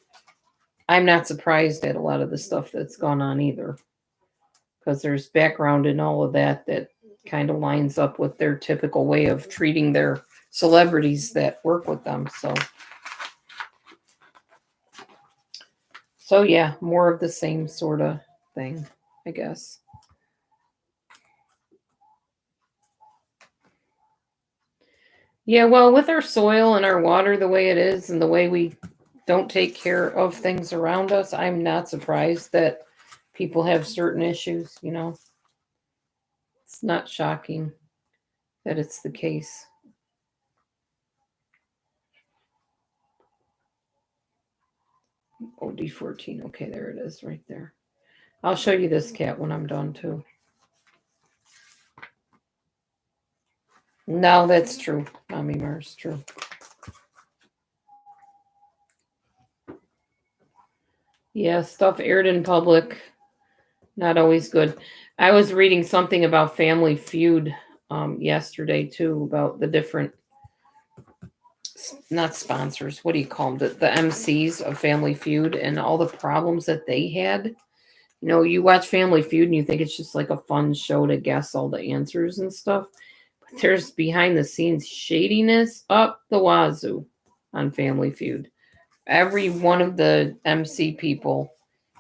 I'm not surprised at a lot of the stuff that's gone on either. Because there's background in all of that kind of lines up with their typical way of treating their celebrities that work with them. So yeah, more of the same sort of thing, I guess. Yeah, well, with our soil and our water the way it is and the way we don't take care of things around us, I'm not surprised that people have certain issues, It's not shocking that it's the case. Oh, D14. Okay, there it is right there. I'll show you this cat when I'm done too. No, that's true. Mommy Mars, true. Yeah, stuff aired in public, not always good. I was reading something about Family Feud yesterday too, about the different, not sponsors, what do you call them? The MCs of Family Feud and all the problems that they had. You watch Family Feud and you think it's just like a fun show to guess all the answers and stuff. But there's behind the scenes shadiness up the wazoo on Family Feud. Every one of the MC people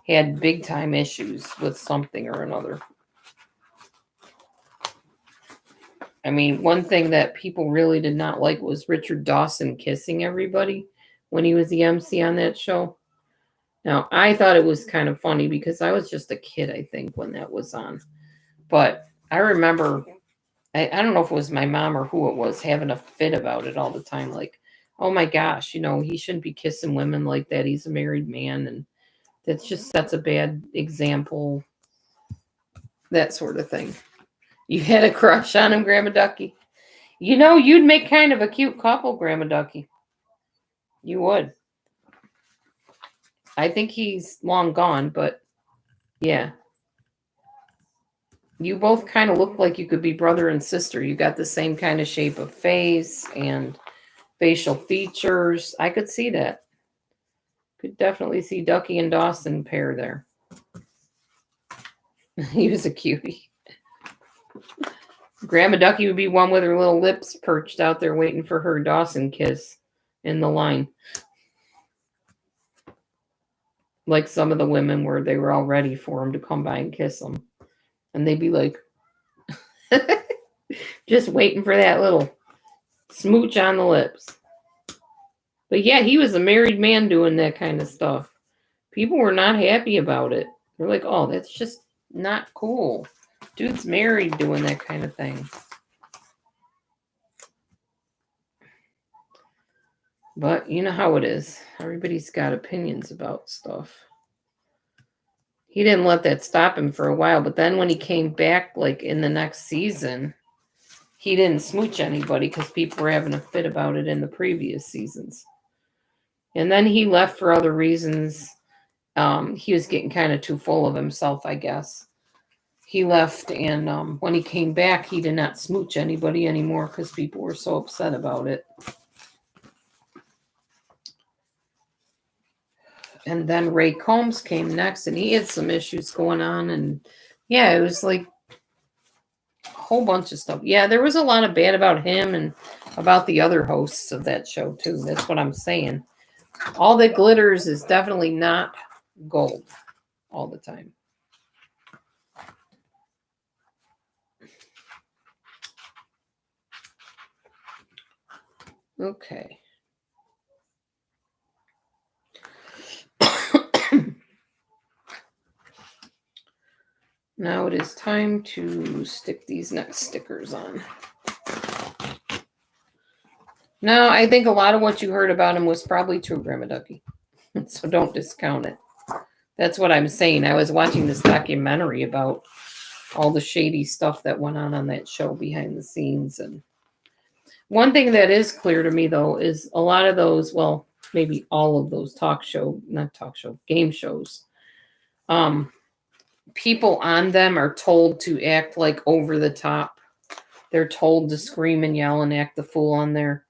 had big time issues with something or another. I mean, one thing that people really did not like was Richard Dawson kissing everybody when he was the MC on that show. Now, I thought it was kind of funny because I was just a kid, I think, when that was on. But I remember, I don't know if it was my mom or who it was, having a fit about it all the time. Like, oh my gosh, he shouldn't be kissing women like that. He's a married man. And that's just sets a bad example. That sort of thing. You had a crush on him, Grandma Ducky? You'd make kind of a cute couple, Grandma Ducky. You would. I think he's long gone, but yeah. You both kind of look like you could be brother and sister. You got the same kind of shape of face and facial features. I could see that. Could definitely see Ducky and Dawson pair there. He was a cutie. Grandma Ducky would be one with her little lips perched out there waiting for her Dawson kiss in the line. Like some of the women where they were all ready for him to come by and kiss them. And they'd be like, just waiting for that little smooch on the lips. But yeah, he was a married man doing that kind of stuff. People were not happy about it. They're like, oh, that's just not cool. Dude's married doing that kind of thing. But you know how it is. Everybody's got opinions about stuff. He didn't let that stop him for a while. But then when he came back, like in the next season, he didn't smooch anybody because people were having a fit about it in the previous seasons. And then he left for other reasons. He was getting kind of too full of himself, I guess. He left, and when he came back, he did not smooch anybody anymore because people were so upset about it. And then Ray Combs came next, and he had some issues going on. And yeah, it was like a whole bunch of stuff. Yeah, there was a lot of bad about him and about the other hosts of that show, too. That's what I'm saying. All that glitters is definitely not gold all the time. Okay. Now it is time to stick these next stickers on. Now, I think a lot of what you heard about him was probably true, Grandma Ducky. So don't discount it. That's what I'm saying. I was watching this documentary about all the shady stuff that went on that show behind the scenes. And one thing that is clear to me, though, is a lot of those, well, maybe all of those game shows, people on them are told to act like over the top. They're told to scream and yell and act the fool on there,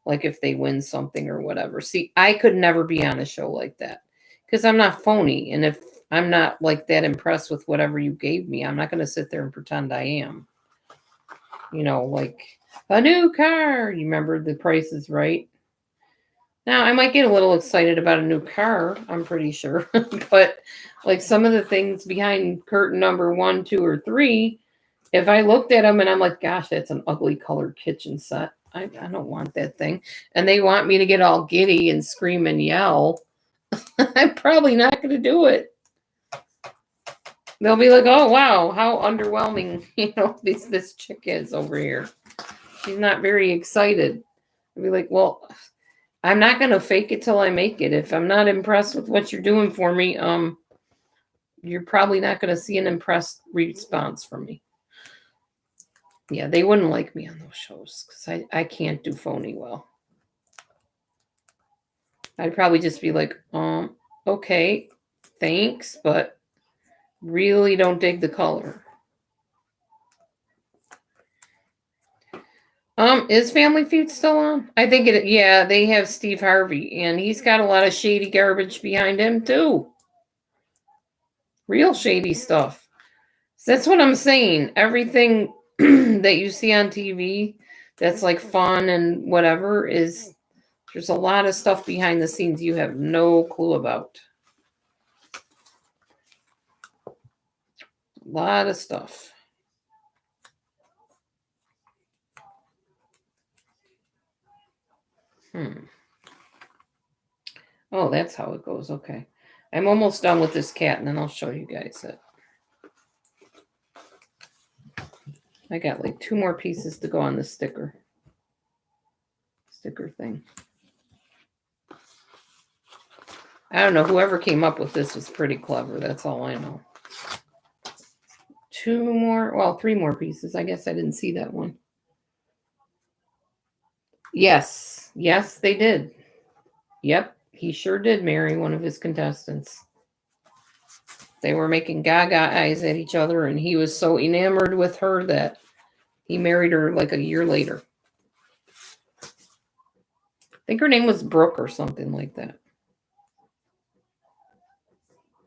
like if they win something or whatever. See, I could never be on a show like that because I'm not phony. And if I'm not like that impressed with whatever you gave me, I'm not going to sit there and pretend I am. Like a new car. You remember The Price is Right? Now, I might get a little excited about a new car, I'm pretty sure. But like some of the things behind curtain number 1, 2, or 3, if I looked at them and I'm like, gosh, that's an ugly colored kitchen set. I don't want that thing. And they want me to get all giddy and scream and yell. I'm probably not going to do it. They'll be like, oh, wow, how underwhelming, this chick is over here. She's not very excited. I'll be like, well, I'm not going to fake it till I make it. If I'm not impressed with what you're doing for me, you're probably not going to see an impressed response from me. Yeah, they wouldn't like me on those shows because I can't do phony well. I'd probably just be like, okay, thanks, but really don't dig the color. Is Family Feud still on? I think they have Steve Harvey, and he's got a lot of shady garbage behind him too. Real shady stuff. That's what I'm saying. Everything that you see on TV that's like fun and whatever there's a lot of stuff behind the scenes you have no clue about. A lot of stuff. Oh, that's how it goes. Okay. I'm almost done with this cat, and then I'll show you guys it. I got like 2 more pieces to go on the sticker thing. I don't know. Whoever came up with this was pretty clever. That's all I know. 2 more. Well, 3 more pieces. I guess I didn't see that one. Yes. Yes, they did. Yep. He sure did marry one of his contestants. They were making gaga eyes at each other, and he was so enamored with her that he married her like a year later. I think her name was Brooke or something like that.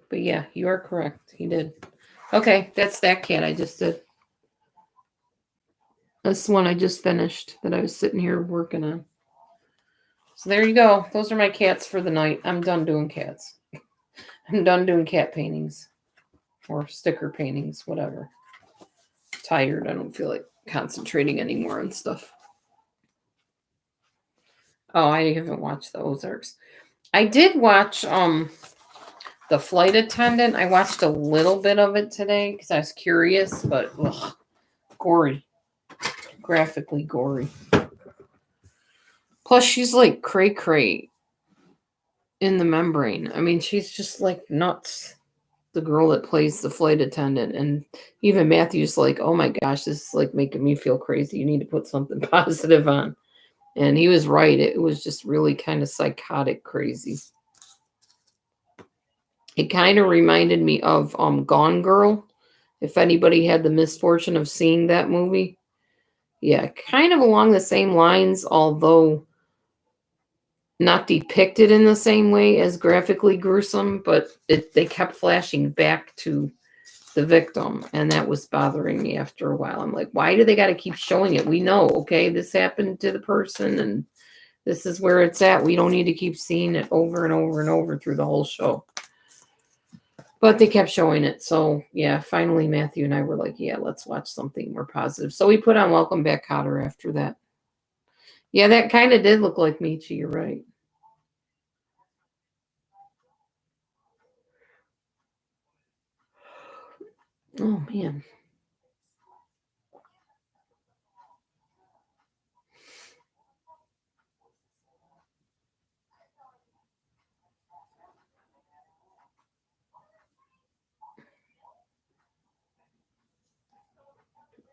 But yeah, you are correct. He did. Okay, that's that cat I just did. This one I just finished that I was sitting here working on. So there you go. Those are my cats for the night. I'm done doing cats. I'm done doing cat paintings or sticker paintings, whatever. Tired. I don't feel like concentrating anymore on stuff. Oh, I haven't watched the Ozarks. I did watch The Flight Attendant. I watched a little bit of it today because I was curious, but gory. Graphically gory. Plus, she's like cray-cray in the membrane. I mean, she's just like nuts. The girl that plays the flight attendant. And even Matthew's like, oh my gosh, this is like making me feel crazy. You need to put something positive on. And he was right. It was just really kind of psychotic crazy. It kind of reminded me of Gone Girl. If anybody had the misfortune of seeing that movie. Yeah, kind of along the same lines, although not depicted in the same way as graphically gruesome, but they kept flashing back to the victim, and that was bothering me after a while. I'm like, why do they got to keep showing it? We know, okay, this happened to the person, and this is where it's at. We don't need to keep seeing it over and over and over through the whole show. But they kept showing it. So, yeah, finally Matthew and I were like, yeah, let's watch something more positive. So we put on Welcome Back, Kotter after that. Yeah, that kind of did look like Michi. You're right. Oh, man.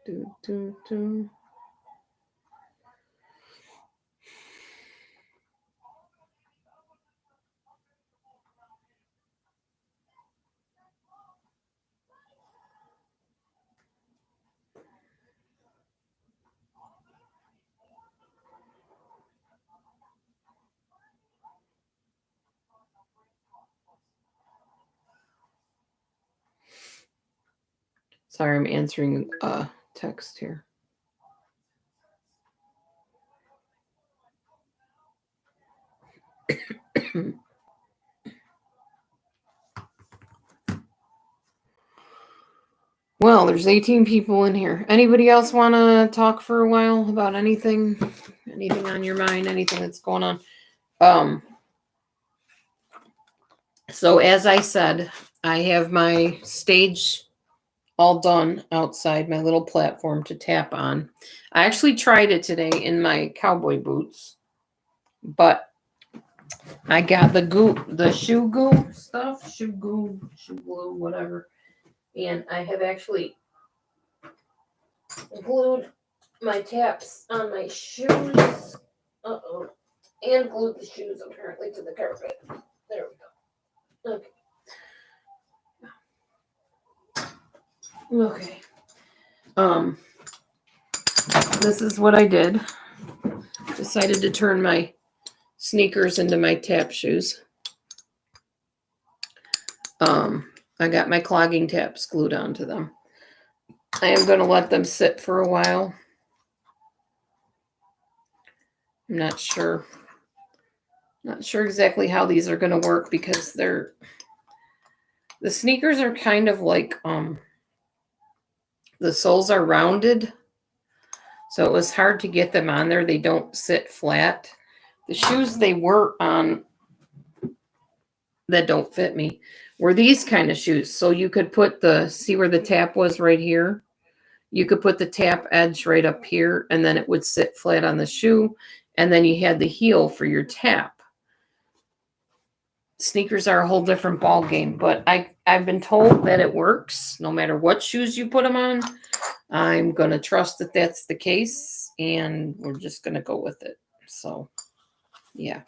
Do. Sorry, I'm answering text here. Well, there's 18 people in here. Anybody else want to talk for a while about anything? Anything on your mind? Anything that's going on? So as I said, I have my stage all done outside, my little platform to tap on. I actually tried it today in my cowboy boots, but I got the shoe goo stuff, shoe glue, whatever. And I have actually glued my taps on my shoes. And glued the shoes apparently to the carpet. There we go. Okay. This is what I did. Decided to turn my sneakers into my tap shoes. I got my clogging taps glued onto them. I am going to let them sit for a while. I'm not sure. Not sure exactly how these are going to work because the sneakers are kind of like the soles are rounded. So it was hard to get them on there. They don't sit flat. The shoes they were on that don't fit me were these kind of shoes. So you could put see where the tap was right here? You could put the tap edge right up here, and then it would sit flat on the shoe, and then you had the heel for your tap. Sneakers are a whole different ball game, but I've been told that it works no matter what shoes you put them on. I'm going to trust that that's the case, and we're just going to go with it. So, yeah.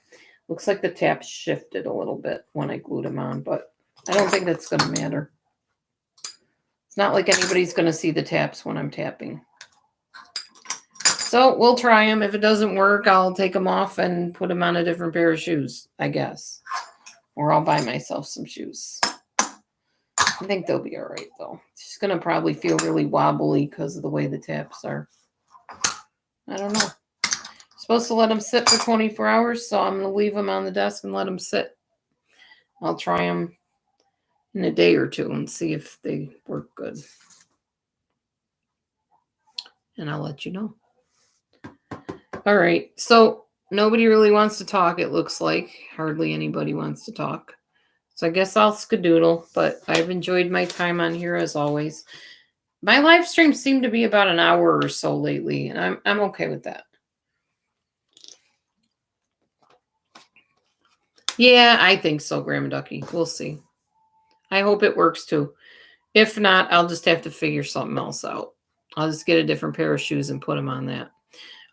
Looks like the tap shifted a little bit when I glued them on, but I don't think that's going to matter. It's not like anybody's going to see the taps when I'm tapping. So we'll try them. If it doesn't work, I'll take them off and put them on a different pair of shoes, I guess. Or I'll buy myself some shoes. I think they'll be all right, though. It's just going to probably feel really wobbly because of the way the taps are. I don't know. Supposed to let them sit for 24 hours, so I'm going to leave them on the desk and let them sit. I'll try them in a day or two and see if they work good. And I'll let you know. All right, so nobody really wants to talk, it looks like. Hardly anybody wants to talk. So I guess I'll skedoodle, but I've enjoyed my time on here as always. My live streams seem to be about an hour or so lately, and I'm okay with that. Yeah, I think so, Grandma Ducky. We'll see. I hope it works too. If not, I'll just have to figure something else out. I'll just get a different pair of shoes and put them on that.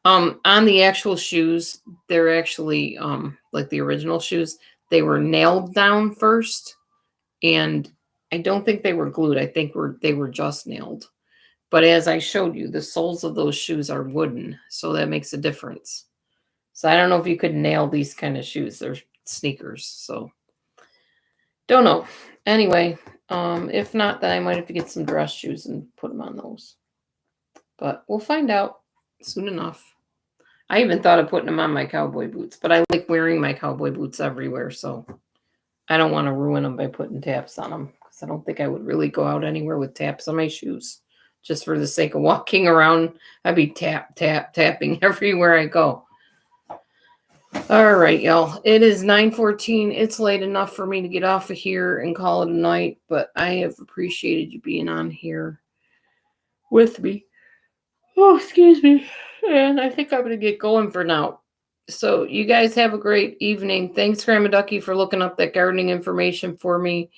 On the actual shoes, they're actually like the original shoes. They were nailed down first, and I don't think they were glued. I think they were just nailed. But as I showed you, the soles of those shoes are wooden, so that makes a difference. So I don't know if you could nail these kind of shoes. They're sneakers, so don't know. Anyway, if not, then I might have to get some dress shoes and put them on those. But we'll find out soon enough. I even thought of putting them on my cowboy boots, but I like wearing my cowboy boots everywhere, so I don't want to ruin them by putting taps on them, because I don't think I would really go out anywhere with taps on my shoes. Just for the sake of walking around, I'd be tapping everywhere I go. All right, y'all. It is 9:14. It's late enough for me to get off of here and call it a night, but I have appreciated you being on here with me. Oh, excuse me. And I think I'm going to get going for now. So you guys have a great evening. Thanks, Grandma Ducky, for looking up that gardening information for me.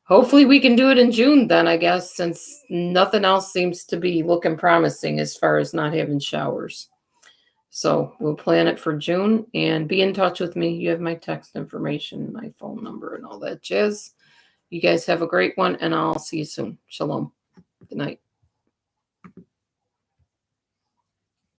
Hopefully we can do it in June then, I guess, since nothing else seems to be looking promising as far as not having showers. So we'll plan it for June, and be in touch with me. You have my text information, my phone number, and all that jazz. You guys have a great one, and I'll see you soon. Shalom. Good night.